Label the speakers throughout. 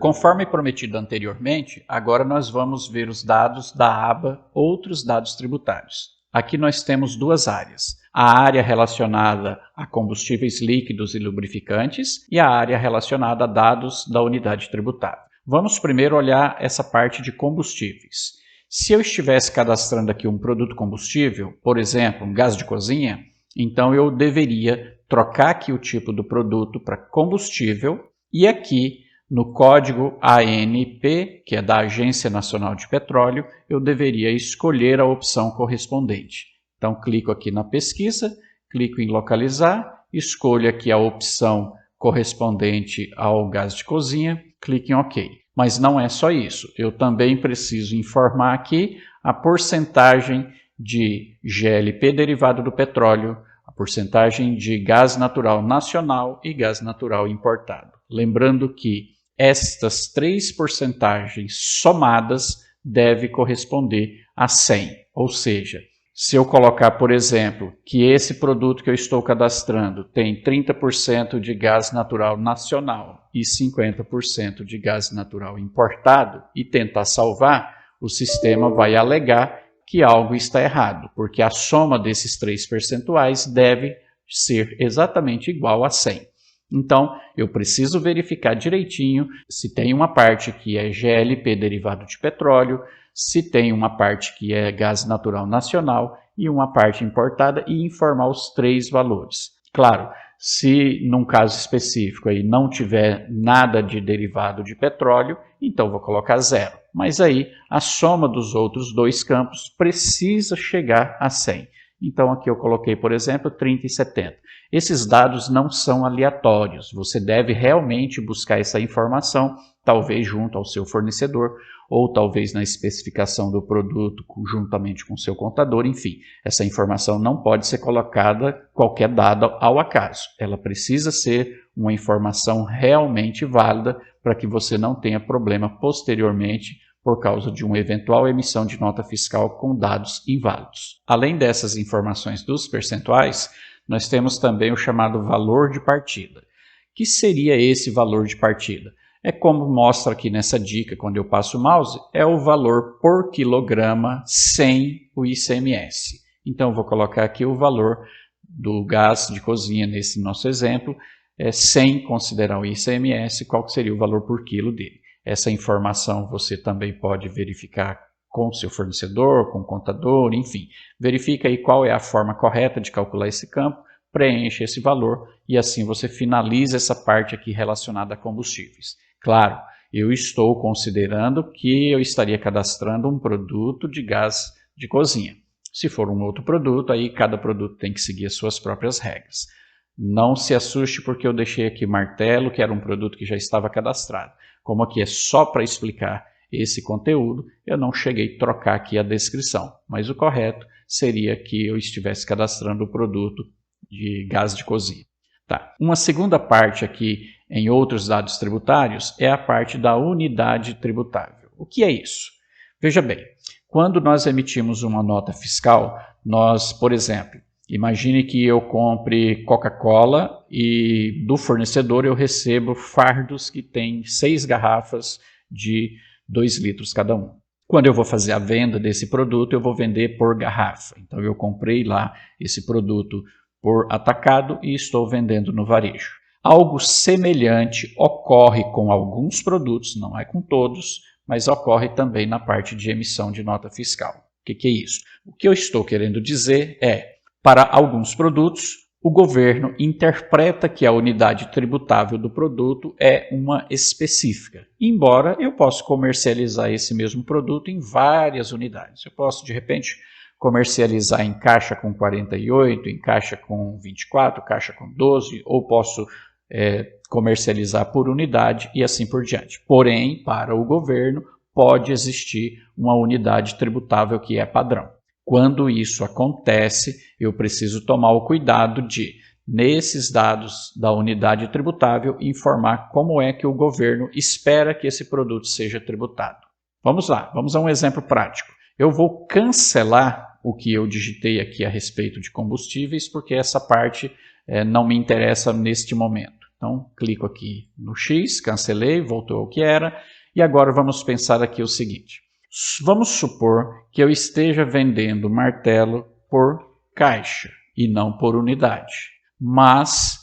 Speaker 1: Conforme prometido anteriormente, agora nós vamos ver os dados da aba Outros dados tributários. Aqui nós temos duas áreas, a área relacionada a combustíveis líquidos e lubrificantes e a área relacionada a dados da unidade tributável. Vamos primeiro olhar essa parte de combustíveis. Se eu estivesse cadastrando aqui um produto combustível, por exemplo, um gás de cozinha, então eu deveria trocar aqui o tipo do produto para combustível e aqui no código ANP, que é da Agência Nacional de Petróleo, eu deveria escolher a opção correspondente. Então, clico aqui na pesquisa, clico em localizar, escolho aqui a opção correspondente ao gás de cozinha, clico em OK. Mas não é só isso, eu também preciso informar aqui a porcentagem de GLP derivado do petróleo, a porcentagem de gás natural nacional e gás natural importado. Lembrando que estas três porcentagens somadas devem corresponder a 100, ou seja, se eu colocar, por exemplo, que esse produto que eu estou cadastrando tem 30% de gás natural nacional e 50% de gás natural importado e tentar salvar, o sistema vai alegar que algo está errado, porque a soma desses três percentuais deve ser exatamente igual a 100. Então, eu preciso verificar direitinho se tem uma parte que é GLP derivado de petróleo, se tem uma parte que é gás natural nacional e uma parte importada e informar os três valores. Claro, se num caso específico aí não tiver nada de derivado de petróleo, então vou colocar 0. Mas aí a soma dos outros dois campos precisa chegar a 100. Então aqui eu coloquei, por exemplo, 30 e 70. Esses dados não são aleatórios, você deve realmente buscar essa informação, talvez junto ao seu fornecedor, ou talvez na especificação do produto juntamente com o seu contador, enfim. Essa informação não pode ser colocada qualquer dado ao acaso. Ela precisa ser uma informação realmente válida para que você não tenha problema posteriormente por causa de uma eventual emissão de nota fiscal com dados inválidos. Além dessas informações dos percentuais, nós temos também o chamado valor de partida. Que seria esse valor de partida? É como mostra aqui nessa dica, quando eu passo o mouse, é o valor por quilograma sem o ICMS. Então, eu vou colocar aqui o valor do gás de cozinha, nesse nosso exemplo, sem considerar o ICMS, qual seria o valor por quilo dele. Essa informação você também pode verificar com o seu fornecedor, com o contador, enfim. Verifica aí qual é a forma correta de calcular esse campo, preenche esse valor e assim você finaliza essa parte aqui relacionada a combustíveis. Claro, eu estou considerando que eu estaria cadastrando um produto de gás de cozinha. Se for um outro produto, aí cada produto tem que seguir as suas próprias regras. Não se assuste porque eu deixei aqui martelo, que era um produto que já estava cadastrado. Como aqui é só para explicar esse conteúdo, eu não cheguei a trocar aqui a descrição, mas o correto seria que eu estivesse cadastrando o produto de gás de cozinha. Tá. Uma segunda parte aqui em outros dados tributários é a parte da unidade tributável. O que é isso? Veja bem, quando nós emitimos uma nota fiscal, nós, por exemplo, imagine que eu compre Coca-Cola e do fornecedor eu recebo fardos que têm 6 garrafas de 2 litros cada um. Quando eu vou fazer a venda desse produto, eu vou vender por garrafa. Então eu comprei lá esse produto por atacado e estou vendendo no varejo. Algo semelhante ocorre com alguns produtos, não é com todos, mas ocorre também na parte de emissão de nota fiscal. O que é isso? O que eu estou querendo dizer é, para alguns produtos, o governo interpreta que a unidade tributável do produto é uma específica, embora eu possa comercializar esse mesmo produto em várias unidades. Eu posso, de repente, comercializar em caixa com 48, em caixa com 24, caixa com 12, ou posso comercializar por unidade e assim por diante. Porém, para o governo, pode existir uma unidade tributável que é padrão. Quando isso acontece, eu preciso tomar o cuidado de, nesses dados da unidade tributável, informar como é que o governo espera que esse produto seja tributado. Vamos lá, vamos a um exemplo prático. Eu vou cancelar o que eu digitei aqui a respeito de combustíveis, porque essa parte não me interessa neste momento. Então, clico aqui no X, cancelei, voltou ao que era. E agora vamos pensar aqui o seguinte. Vamos supor que eu esteja vendendo martelo por caixa e não por unidade. Mas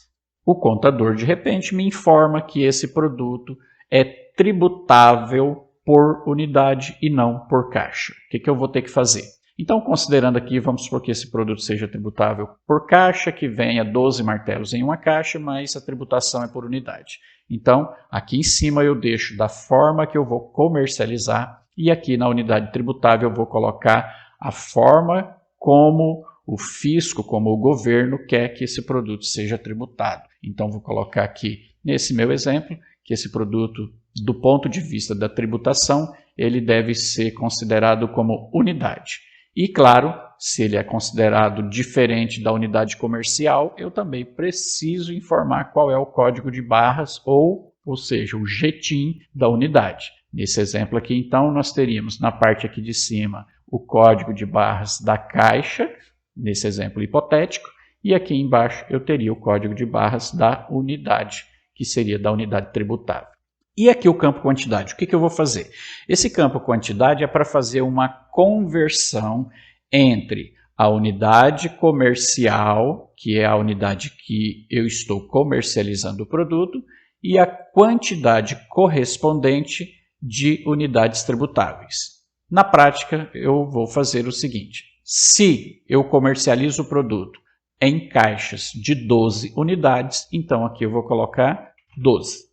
Speaker 1: o contador, de repente, me informa que esse produto é tributável por unidade e não por caixa. O que eu vou ter que fazer? Então, considerando aqui, vamos supor que esse produto seja tributável por caixa, que venha 12 martelos em uma caixa, mas a tributação é por unidade. Então, aqui em cima eu deixo da forma que eu vou comercializar e aqui na unidade tributável eu vou colocar a forma como o fisco, como o governo quer que esse produto seja tributado. Então, vou colocar aqui, nesse meu exemplo, que esse produto, do ponto de vista da tributação, ele deve ser considerado como unidade. E, claro, se ele é considerado diferente da unidade comercial, eu também preciso informar qual é o código de barras, ou seja, o JETIN da unidade. Nesse exemplo aqui, então, nós teríamos na parte aqui de cima o código de barras da caixa, nesse exemplo hipotético, e aqui embaixo eu teria o código de barras da unidade, que seria da unidade tributável. E aqui o campo quantidade, o que eu vou fazer? Esse campo quantidade é para fazer uma conversão entre a unidade comercial, que é a unidade que eu estou comercializando o produto, e a quantidade correspondente de unidades tributáveis. Na prática, eu vou fazer o seguinte: se eu comercializo o produto em caixas de 12 unidades, então aqui eu vou colocar 12.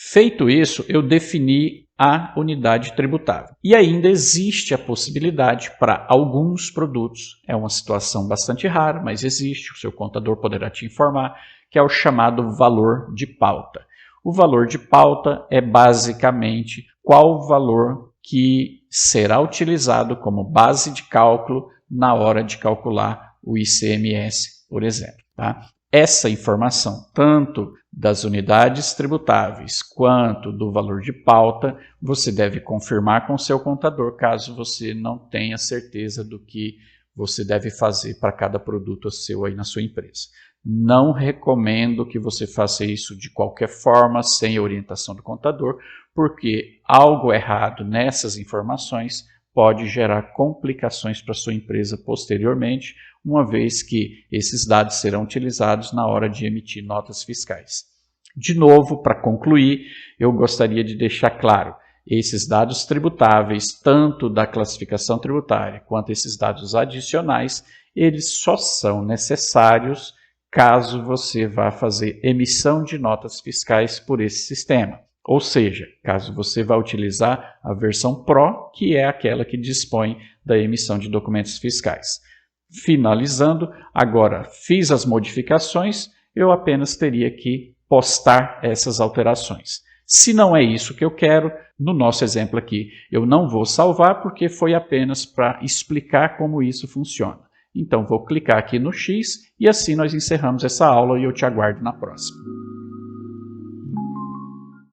Speaker 1: Feito isso, eu defini a unidade tributável. E ainda existe a possibilidade para alguns produtos, é uma situação bastante rara, mas existe, o seu contador poderá te informar, que é o chamado valor de pauta. O valor de pauta é basicamente qual valor que será utilizado como base de cálculo na hora de calcular o ICMS, por exemplo. Tá? Essa informação, tanto das unidades tributáveis quanto do valor de pauta, você deve confirmar com seu contador caso você não tenha certeza do que você deve fazer para cada produto seu aí na sua empresa. Não recomendo que você faça isso de qualquer forma, sem a orientação do contador, porque algo errado nessas informações pode gerar complicações para a sua empresa posteriormente, uma vez que esses dados serão utilizados na hora de emitir notas fiscais. De novo, para concluir, eu gostaria de deixar claro, esses dados tributáveis, tanto da classificação tributária quanto esses dados adicionais, eles só são necessários caso você vá fazer emissão de notas fiscais por esse sistema. Ou seja, caso você vá utilizar a versão Pro, que é aquela que dispõe da emissão de documentos fiscais. Finalizando, agora fiz as modificações, eu apenas teria que postar essas alterações. Se não é isso que eu quero, no nosso exemplo aqui, eu não vou salvar porque foi apenas para explicar como isso funciona. Então vou clicar aqui no X e assim nós encerramos essa aula e eu te aguardo na próxima.